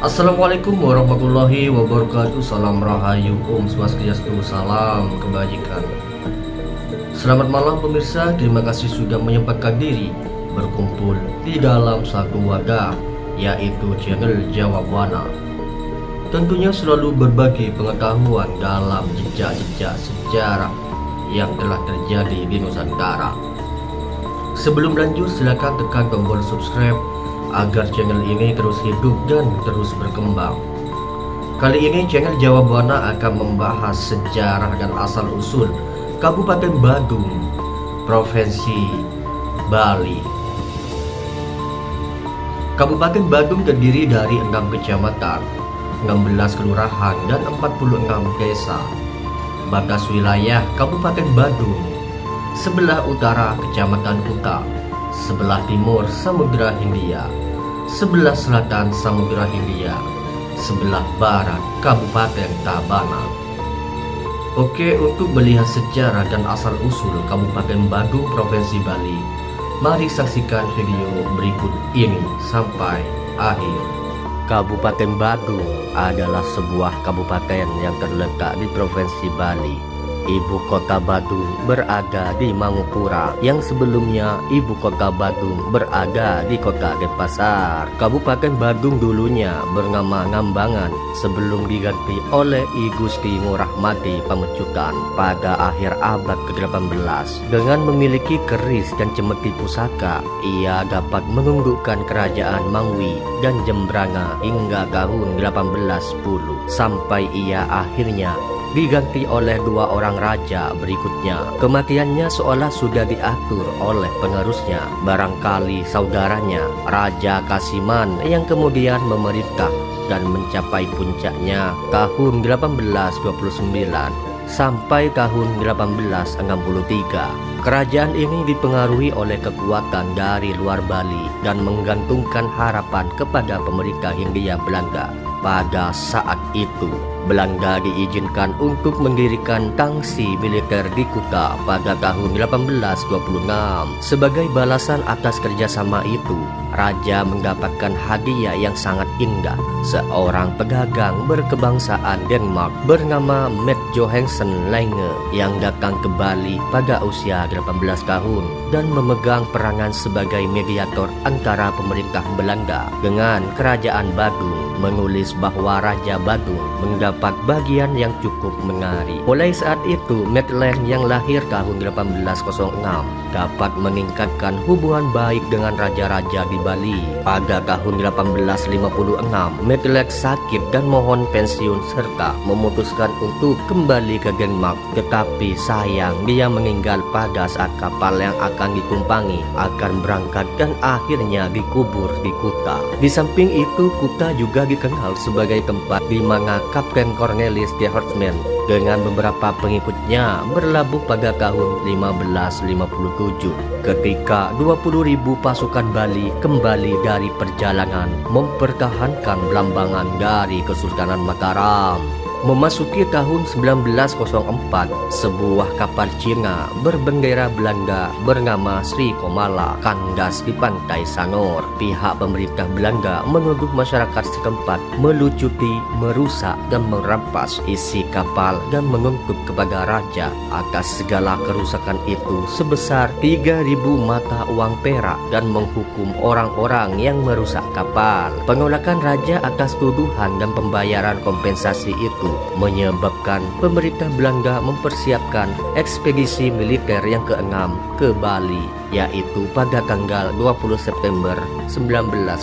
Assalamualaikum warahmatullahi wabarakatuh. Salam rahayu, Om Swastiastu, salam kebajikan. Selamat malam pemirsa, terima kasih sudah menyempatkan diri berkumpul di dalam satu wadah, yaitu channel Jawabuana. Tentunya selalu berbagi pengetahuan dalam jejak-jejak sejarah yang telah terjadi di Nusantara. Sebelum lanjut, silakan tekan tombol subscribe agar channel ini terus hidup dan terus berkembang. Kali ini channel Jawabuana akan membahas sejarah dan asal-usul Kabupaten Badung, Provinsi Bali. Kabupaten Badung terdiri dari 6 kecamatan, 16 kelurahan, dan 46 desa. Batas wilayah Kabupaten Badung: sebelah utara Kecamatan Kuta, sebelah timur Samudra Hindia, sebelah selatan Samudra Hindia, sebelah barat Kabupaten Tabanan. Oke, untuk melihat sejarah dan asal-usul Kabupaten Badung, Provinsi Bali, mari saksikan video berikut ini sampai akhir. Kabupaten Badung adalah sebuah kabupaten yang terletak di Provinsi Bali. Ibu kota Badung berada di Mangupura, yang sebelumnya ibu kota Badung berada di kota Denpasar. Kabupaten Badung dulunya bernama Ngambangan sebelum diganti oleh I Gusti Ngurah Mati Pamecutan pada akhir abad ke-18. Dengan memiliki keris dan cemeti pusaka, ia dapat menundukkan kerajaan Mangwi dan Jembrana hingga tahun 1810, sampai ia akhirnya diganti oleh 2 orang raja berikutnya. Kematiannya seolah sudah diatur oleh penerusnya, barangkali saudaranya Raja Kasiman, yang kemudian memerintah dan mencapai puncaknya tahun 1829 sampai tahun 1863. Kerajaan ini dipengaruhi oleh kekuatan dari luar Bali dan menggantungkan harapan kepada pemerintah Hindia Belanda. Pada saat itu, Belanda diizinkan untuk mendirikan tangsi militer di Kuta pada tahun 1826. Sebagai balasan atas kerjasama itu, Raja mendapatkan hadiah yang sangat indah. Seorang pedagang berkebangsaan Denmark bernama Matt Johansen Lange yang datang ke Bali pada usia 18 tahun dan memegang peranan sebagai mediator antara pemerintah Belanda dengan Kerajaan Badung, menulis bahwa Raja Badung mendapat bagian yang cukup menarik. Mulai saat itu, Matt Lang yang lahir tahun 1806 dapat meningkatkan hubungan baik dengan raja-raja di Bali. Pada tahun 1856, Matt Lang sakit dan mohon pensiun serta memutuskan untuk kembali ke Denmark. Tetapi sayang, dia meninggal pada saat kapal yang akan ditumpangi akan berangkat dan akhirnya dikubur di Kuta. Di samping itu, Kuta juga dikenal sebagai tempat di mana Kapten Cornelis de Houtman dengan beberapa pengikutnya berlabuh pada tahun 1557 ketika 20.000 pasukan Bali kembali dari perjalanan mempertahankan Blambangan dari Kesultanan Mataram. Memasuki tahun 1904, sebuah kapal Cina berbendera Belanda bernama Sri Komala kandas di pantai Sanur. Pihak pemerintah Belanda menuduh masyarakat setempat melucuti, merusak, dan merampas isi kapal dan menuntut kepada raja atas segala kerusakan itu sebesar 3.000 mata uang perak dan menghukum orang-orang yang merusak kapal. Penolakan raja atas tuduhan dan pembayaran kompensasi itu menyebabkan pemerintah Belanda mempersiapkan ekspedisi militer yang ke-6 ke Bali, yaitu pada tanggal 20 September 1906.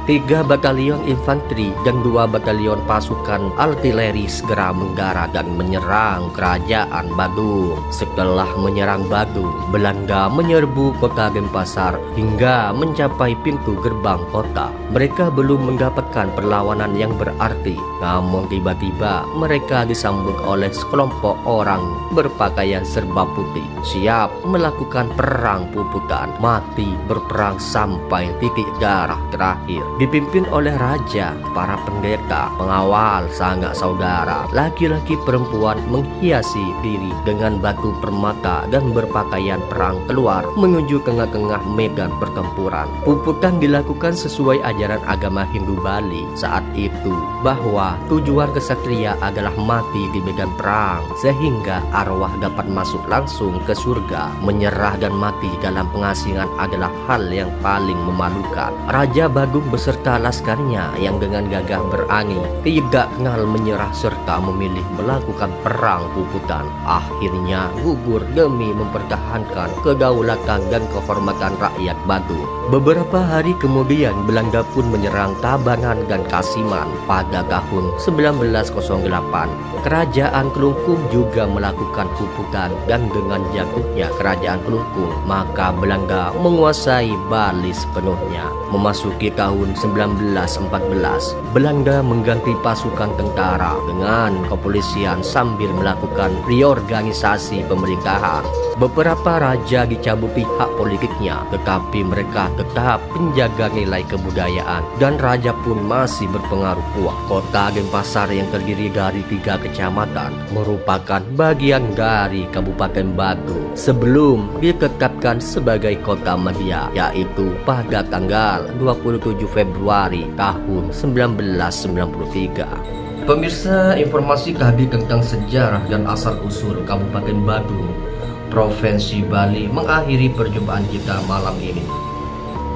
3 batalion infanteri dan 2 batalion pasukan artileri segera mendarat dan menyerang kerajaan Badung. Setelah menyerang Badung, Belanda menyerbu kota Denpasar hingga mencapai pintu gerbang kota. Mereka belum mendapatkan perlawanan yang berarti, namun tiba-tiba mereka disambut oleh sekelompok orang berpakaian serba putih, siap melakukan perang Puputan mati berperang sampai titik darah terakhir. Dipimpin oleh raja, para pendeta, pengawal, sanak saudara, laki-laki perempuan menghiasi diri dengan batu permata dan berpakaian perang keluar menuju tengah-tengah medan pertempuran. Puputan dilakukan sesuai ajaran agama Hindu Bali saat itu, bahwa tujuan kesatria adalah mati di medan perang sehingga arwah dapat masuk langsung ke surga. Menyerah dan mati dalam pengasingan adalah hal yang paling memalukan. Raja Bagong beserta laskarnya yang dengan gagah berani tidak kenal menyerah serta memilih melakukan perang Puputan, akhirnya gugur demi mempertahankan kedaulatan dan kehormatan rakyat Batu. Beberapa hari kemudian Belanda pun menyerang Tabanan dan Kasiman. Pada tahun 1908 Kerajaan Kelungkung juga melakukan Puputan, dan dengan jatuhnya Kerajaan Kelungkung maka Belanda menguasai Bali sepenuhnya. Memasuki tahun 1914 Belanda mengganti pasukan tentara dengan kepolisian sambil melakukan reorganisasi pemerintahan. Beberapa raja dicabuti hak politiknya, tetapi mereka tetap menjaga nilai kebudayaan dan raja pun masih berpengaruh kuat. Kota Denpasar yang terdiri dari 3 kecamatan merupakan bagian dari Kabupaten Batu sebelum ditetapkan sebagai kota media, yaitu pada tanggal 27 Februari tahun 1993. Pemirsa, informasi tadi tentang sejarah dan asal-usul Kabupaten Batu, Provinsi Bali mengakhiri perjumpaan kita malam ini.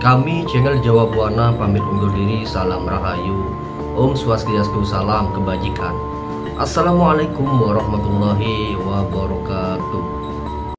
Kami channel Jawa Buana pamit undur diri. Salam Rahayu, Om Swastiastu, salam kebajikan. Assalamualaikum warahmatullahi wabarakatuh.